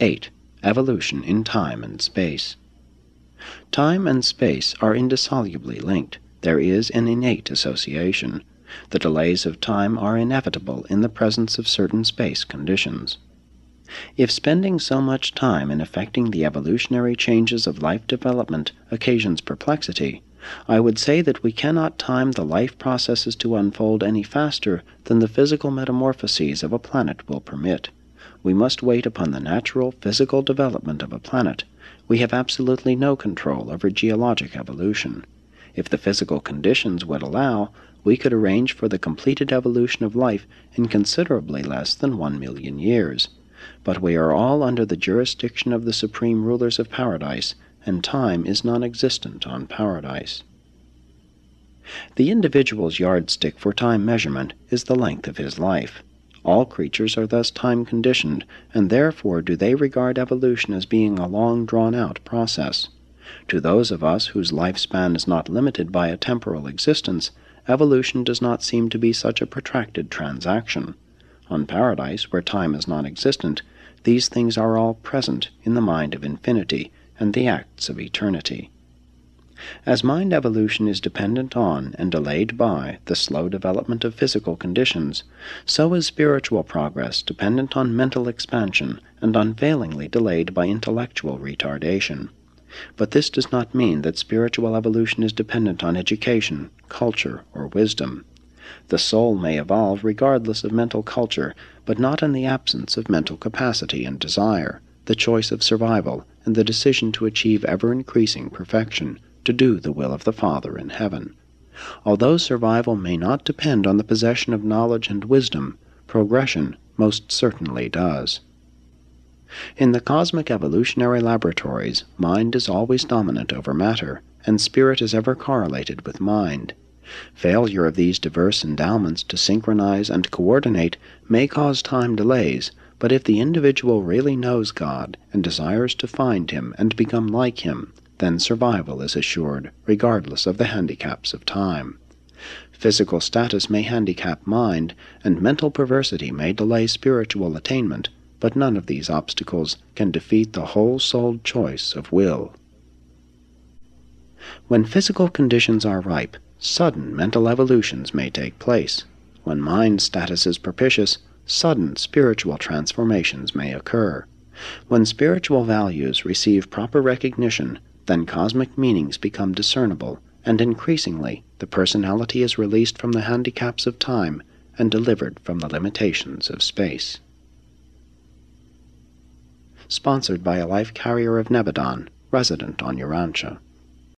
8. Evolution in time and space. Time and space are indissolubly linked. There is an innate association. The delays of time are inevitable in the presence of certain space conditions. If spending so much time in effecting the evolutionary changes of life development occasions perplexity, I would say that we cannot time the life processes to unfold any faster than the physical metamorphoses of a planet will permit. We must wait upon the natural physical development of a planet. We have absolutely no control over geologic evolution. If the physical conditions would allow, we could arrange for the completed evolution of life in considerably less than 1,000,000 years. But we are all under the jurisdiction of the supreme rulers of paradise, and time is non-existent on paradise. The individual's yardstick for time measurement is the length of his life. All creatures are thus time-conditioned, and therefore do they regard evolution as being a long drawn-out process. To those of us whose lifespan is not limited by a temporal existence, evolution does not seem to be such a protracted transaction. On paradise, where time is non-existent, these things are all present in the mind of infinity and the acts of eternity. As mind evolution is dependent on and delayed by the slow development of physical conditions, so is spiritual progress dependent on mental expansion and unfailingly delayed by intellectual retardation. But this does not mean that spiritual evolution is dependent on education, culture, or wisdom. The soul may evolve regardless of mental culture, but not in the absence of mental capacity and desire, the choice of survival, and the decision to achieve ever-increasing perfection, to do the will of the Father in heaven. Although survival may not depend on the possession of knowledge and wisdom, progression most certainly does. In the cosmic evolutionary laboratories, mind is always dominant over matter, and spirit is ever correlated with mind. Failure of these diverse endowments to synchronize and coordinate may cause time delays, but if the individual really knows God and desires to find Him and become like Him, then survival is assured, regardless of the handicaps of time. Physical status may handicap mind, and mental perversity may delay spiritual attainment, but none of these obstacles can defeat the whole-souled choice of will. When physical conditions are ripe, sudden mental evolutions may take place. When mind status is propitious, sudden spiritual transformations may occur. When spiritual values receive proper recognition, then cosmic meanings become discernible, and increasingly the personality is released from the handicaps of time and delivered from the limitations of space. Sponsored by a life carrier of Nebadon, resident on Urantia.